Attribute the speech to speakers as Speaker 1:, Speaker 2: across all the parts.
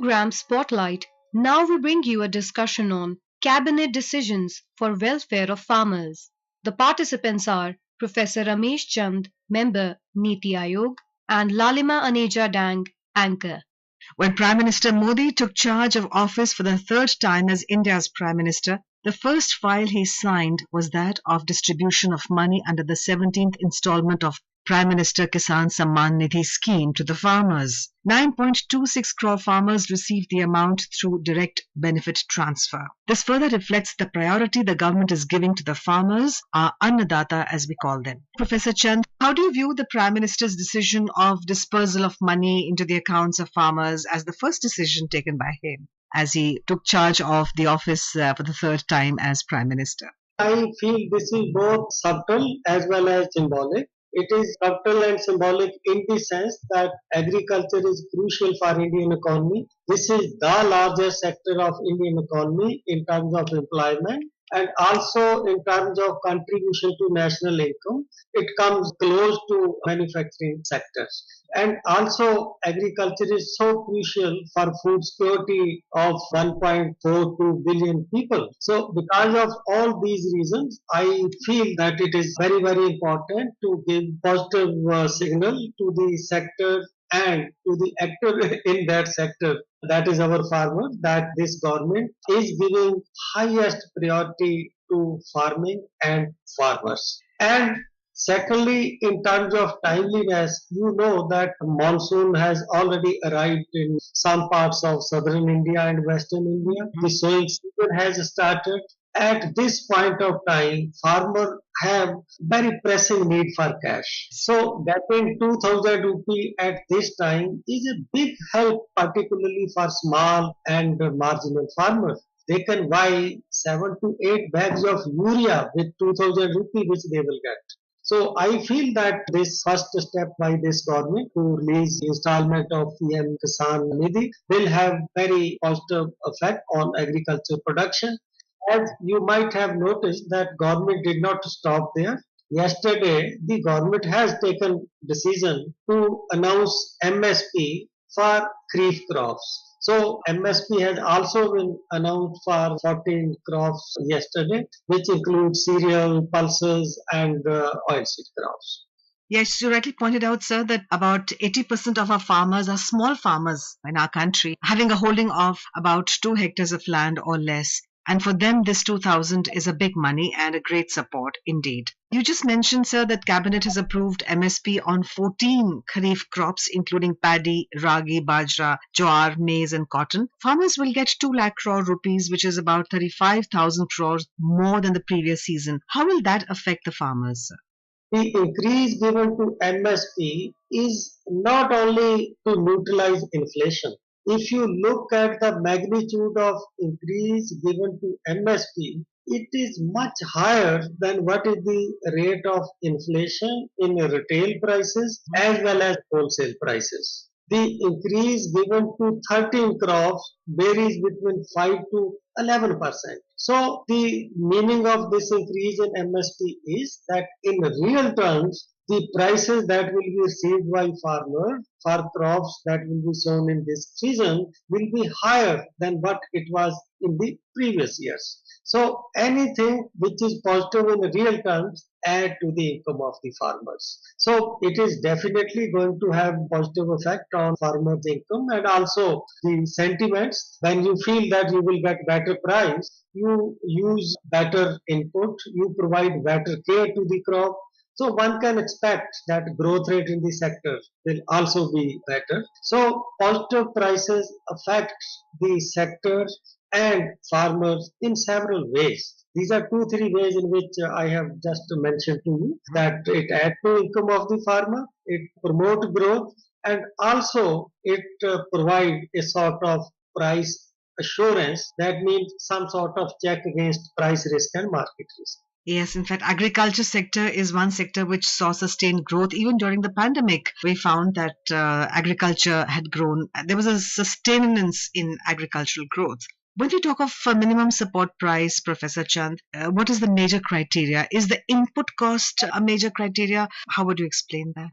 Speaker 1: program Spotlight, now we bring you a discussion on Cabinet Decisions for Welfare of Farmers. The participants are Professor Ramesh Chand, Member, NITI Aayog, and Lalima Aneja Dang, Anchor.
Speaker 2: When Prime Minister Modi took charge of office for the third time as India's Prime Minister, the first file he signed was that of distribution of money under the 17th installment of Prime Minister Kisan Samman Nidhi scheme to the farmers. 9.26 crore farmers received the amount through direct benefit transfer. This further reflects the priority the government is giving to the farmers, our Annadata as we call them. Professor Chand, how do you view the Prime Minister's decision of dispersal of money into the accounts of farmers as the first decision taken by him as he took charge of the office for the third time as Prime Minister?
Speaker 3: I feel this is both subtle as well as symbolic. It is subtle and symbolic in the sense that agriculture is crucial for Indian economy. This is the largest sector of Indian economy in terms of employment and also in terms of contribution to national income. It comes close to manufacturing sectors. And also agriculture is so crucial for food security of 1.42 billion people. So because of all these reasons, I feel that it is very, very important to give positive signal to the sector and to the actor in that sector, that is our farmer, that this government is giving highest priority to farming and farmers. And secondly, in terms of timeliness, you know that monsoon has already arrived in some parts of southern India and western India. The sowing season has started. At this point of time, farmers have very pressing need for cash. So getting 2,000 rupee at this time is a big help, particularly for small and marginal farmers. They can buy 7 to 8 bags of urea with 2,000 rupee which they will get. So I feel that this first step by this government to release installment of PM Kisan Nidhi will have very positive effect on agriculture production. As you might have noticed that government did not stop there. Yesterday, the government has taken decision to announce MSP for Kharif crops. So MSP has also been announced for 14 crops yesterday, which includes cereal, pulses, and oilseed crops.
Speaker 2: Yes, you rightly pointed out, sir, that about 80% of our farmers are small farmers in our country, having a holding of about 2 hectares of land or less. And for them, this 2,000 is a big money and a great support indeed. You just mentioned, sir, that Cabinet has approved MSP on 14 Kharif crops, including paddy, ragi, bajra, jowar, maize, and cotton. Farmers will get 2 lakh crore rupees, which is about 35,000 crores more than the previous season. How will that affect the farmers, sir?
Speaker 3: The increase given to MSP is not only to neutralize inflation. If you look at the magnitude of increase given to MSP, it is much higher than what is the rate of inflation in retail prices as well as wholesale prices. The increase given to 13 crops varies between 5 to 11%. So the meaning of this increase in MSP is that in real terms, the prices that will be received by farmers for crops that will be sown in this season will be higher than what it was in the previous years. So anything which is positive in real terms add to the income of the farmers. So it is definitely going to have positive effect on farmers' income and also the sentiments. When you feel that you will get better price, you use better input, you provide better care to the crop. So one can expect that growth rate in the sector will also be better. So positive prices affect the sector and farmers in several ways. These are 2-3 ways in which I have just mentioned to you that it adds to income of the farmer, it promotes growth, and also it provides a sort of price assurance. That means some sort of check against price risk and market risk.
Speaker 2: Yes, in fact, agriculture sector is one sector which saw sustained growth. Even during the pandemic, we found that agriculture had grown. There was a sustenance in agricultural growth. When we talk of minimum support price, Professor Chand, what is the major criteria? Is the input cost a major criteria? How would you explain that?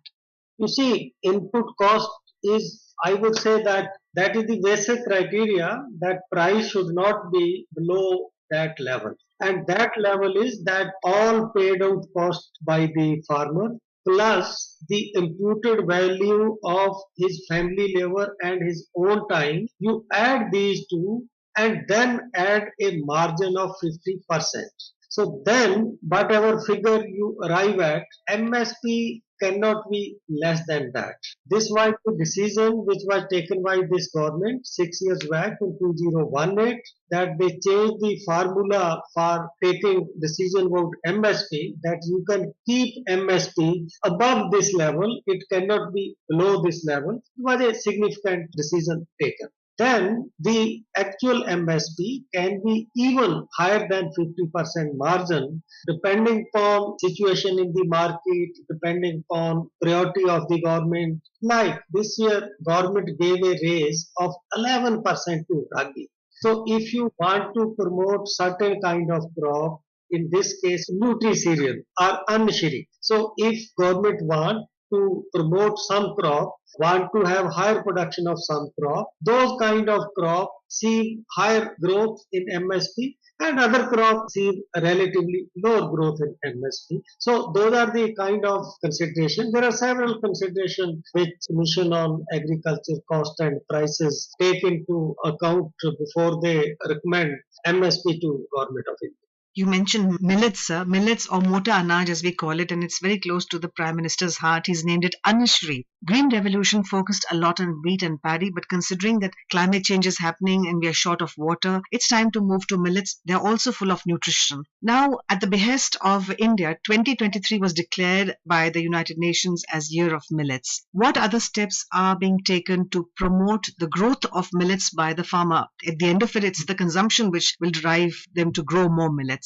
Speaker 3: You see, input cost is I would say that that is the basic criteria, that price should not be below that level. And that level is that all paid out cost by the farmer plus the imputed value of his family labor and his own time. You add these two and then add a margin of 50%. So then whatever figure you arrive at, MSP cannot be less than that. This was the decision which was taken by this government 6 years back in 2018, that they changed the formula for taking decision about MSP, that you can keep MSP above this level, it cannot be below this level. It was a significant decision taken. Then the actual MSP can be even higher than 50% margin depending upon situation in the market, depending upon priority of the government. Like this year, government gave a raise of 11% to ragi. So if you want to promote certain kind of crop, in this case nutri-cereal or unshiri. So if government want to promote some crop, want to have higher production of some crop, those kind of crop see higher growth in MSP and other crops see relatively lower growth in MSP. So those are the kind of consideration. There are several considerations which Commission on Agriculture Cost and Prices take into account before they recommend MSP to Government of India.
Speaker 2: You mentioned millets, sir. Millets or mota anaj as we call it, and it's very close to the Prime Minister's heart. He's named it Anishri. Green Revolution focused a lot on wheat and paddy, but considering that climate change is happening and we are short of water, it's time to move to millets. They're also full of nutrition. Now, at the behest of India, 2023 was declared by the United Nations as Year of Millets. What other steps are being taken to promote the growth of millets by the farmer? At the end of it, it's the consumption which will drive them to grow more millets.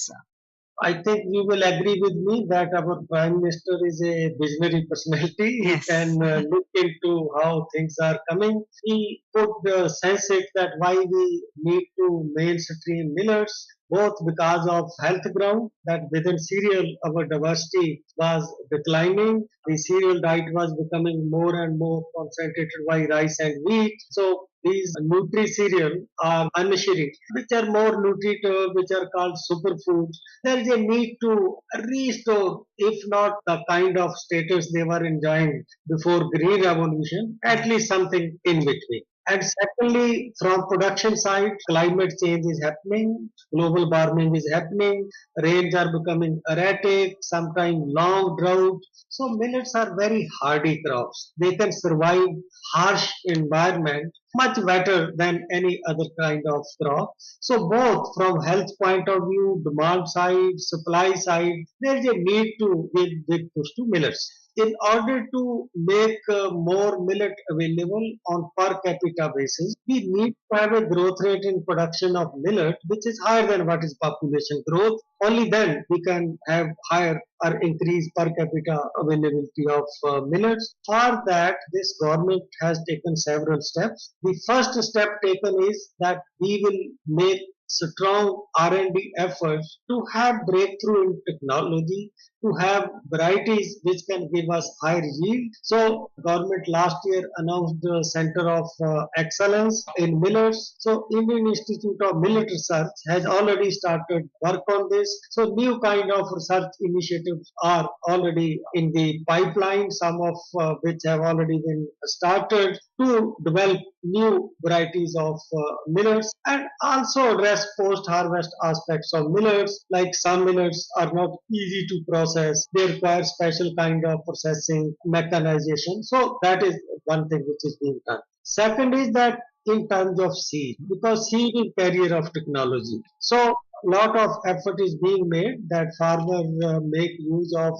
Speaker 3: I think you will agree with me that our Prime Minister is a visionary personality.
Speaker 2: Yes.
Speaker 3: He can look into how things are coming. He could sense it that why we need to mainstream millets, both because of health ground, that within cereal our diversity was declining. The cereal diet was becoming more and more concentrated by rice and wheat. So these nutri-cereal are unshiri, which are more nutritive, which are called superfoods. There is a need to restore, if not the kind of status they were enjoying before Green Revolution, at least something in between. And secondly, from production side, climate change is happening, global warming is happening, rains are becoming erratic, sometimes long drought. So millets are very hardy crops. They can survive harsh environment much better than any other kind of crop. So both from health point of view, demand side, supply side, there is a need to give big push to millets. In order to make more millet available on per capita basis, we need to have a growth rate in production of millet which is higher than what is population growth. Only then we can have higher or increase per capita availability of millets. For that, this government has taken several steps. The first step taken is that we will make strong R&D efforts to have breakthrough in technology, to have varieties which can give us higher yield. So government last year announced the Center of Excellence in Millets. So Indian Institute of Millet Research has already started work on this. So new kind of research initiatives are already in the pipeline, some of which have already been started to develop new varieties of millets and also address post-harvest aspects of millets. Like some millets are not easy to process, they require special kind of processing, mechanization. So that is one thing which is being done. Second is that in terms of seed, because seed is carrier of technology. So lot of effort is being made that farmers make use of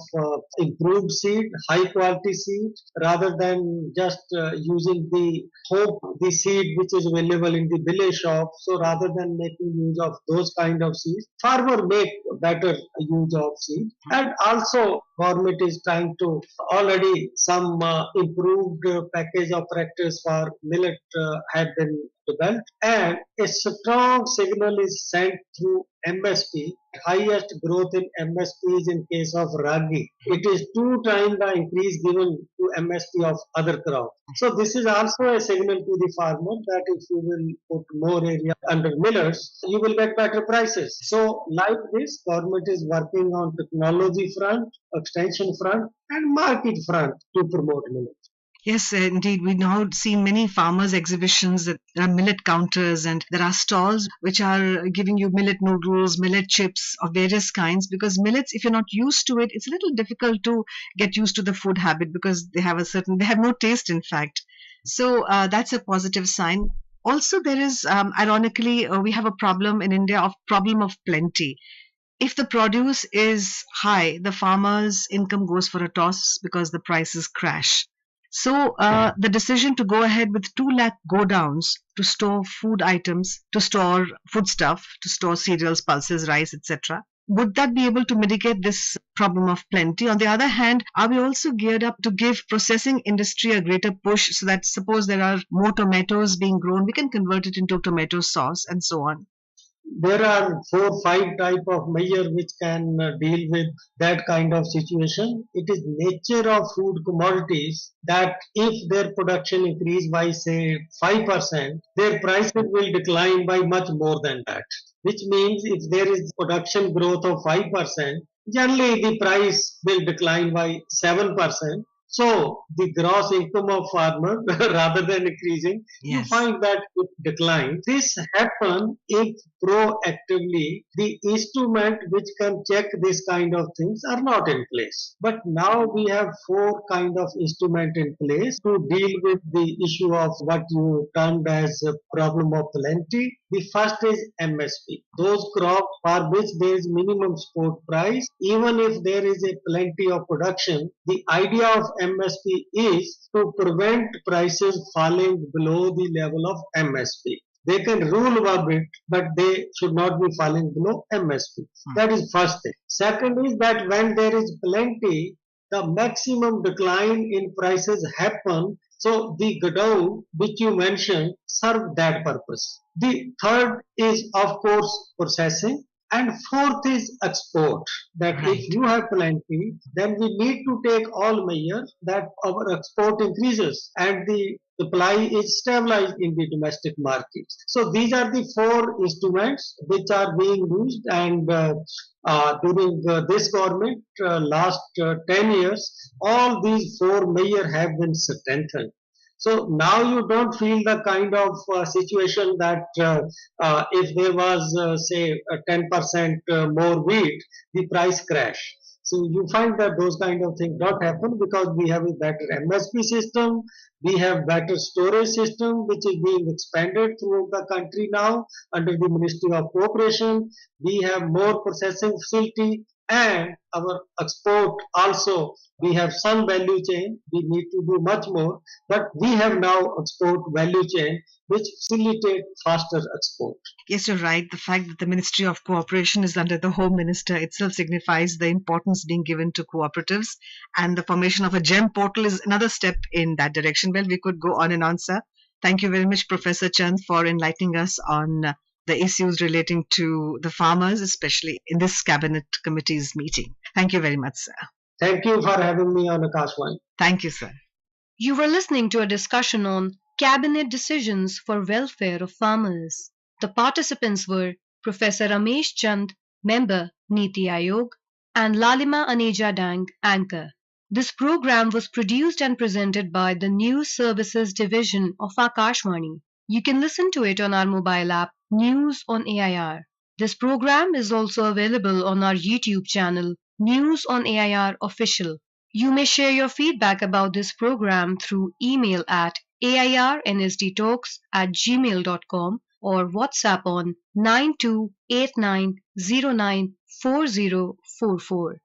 Speaker 3: improved seed, high quality seed, rather than just using the seed which is available in the village shop. So rather than making use of those kind of seeds, farmer make better use of seed. And also government is trying to already some improved package of practice for millet have been developed, and a strong signal is sent through MSP. Highest growth in MSP is in case of ragi. It is 2 times the increase given to MSP of other crop. So this is also a signal to the farmer that if you will put more area under millers, you will get better prices. So like this, government is working on technology front, extension front, and market front to promote millets.
Speaker 2: Yes, indeed. We now see many farmers' exhibitions. That there are millet counters and there are stalls which are giving you millet noodles, millet chips of various kinds. Because millets, if you're not used to it, it's a little difficult to get used to the food habit because they have no taste, in fact. So that's a positive sign. Also, there is, ironically, we have a problem in India of problem of plenty. If the produce is high, the farmer's income goes for a toss because the prices crash. So the decision to go ahead with 2 lakh go downs to store food items, to store foodstuff, to store cereals, pulses, rice, etc. Would that be able to mitigate this problem of plenty? On the other hand, are we also geared up to give processing industry a greater push so that suppose there are more tomatoes being grown, we can convert it into tomato sauce and so on?
Speaker 3: There are 4 5 type of measure which can deal with that kind of situation. It is nature of food commodities that if their production increase by say 5%, their prices will decline by much more than that. Which means if there is production growth of 5%, generally the price will decline by 7%. So the gross income of farmer rather than increasing, you
Speaker 2: Yes.
Speaker 3: find that it declines. This happen if proactively the instrument which can check this kind of things are not in place. But now we have 4 kind of instrument in place to deal with the issue of what you termed as a problem of plenty. The first is MSP. Those crops for which there is minimum support price, even if there is a plenty of production, the idea of MSP is to prevent prices falling below the level of MSP. They can rule above it, but they should not be falling below MSP. That is first thing. Second is that when there is plenty, the maximum decline in prices happen. So the godown which you mentioned serve that purpose. The third is of course processing. And fourth is export. That
Speaker 2: Right.
Speaker 3: if you have plenty, then we need to take all measures that our export increases and the supply is stabilized in the domestic market. So these are the 4 instruments which are being used, and during this government last 10 years, all these 4 measures have been strengthened. So now you don't feel the kind of situation that if there was say 10% more wheat, the price crash. So you find that those kind of things don't happen because we have a better MSP system, we have better storage system which is being expanded throughout the country now under the Ministry of Cooperation. We have more processing facility and our export also. We have some value chain. We need to do much more, but we have now export value chain which facilitate faster export.
Speaker 2: Yes, you're right. The fact that the Ministry of Cooperation is under the Home Minister itself signifies the importance being given to cooperatives, and the formation of a GEM portal is another step in that direction. Well, we could go on and on, sir. Thank you very much, Professor Chand, for enlightening us on the issues relating to the farmers, especially in this Cabinet Committee's meeting. Thank you very much, sir.
Speaker 3: Thank you for having me on Akashvani.
Speaker 2: Thank you, sir.
Speaker 1: You were listening to a discussion on Cabinet Decisions for Welfare of Farmers. The participants were Professor Ramesh Chand, Member, NITI Aayog, and Lalima Aneja Dang, Anchor. This program was produced and presented by the News Services Division of Akashvani. You can listen to it on our mobile app, News on AIR. This program is also available on our YouTube channel, News on AIR Official. You may share your feedback about this program through email at airnsdtalks@gmail.com or WhatsApp on 9289094044.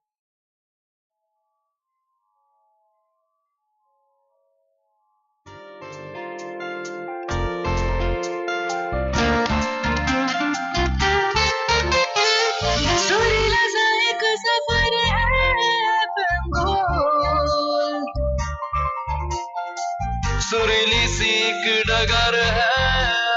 Speaker 4: सुरीली सी एक डगर है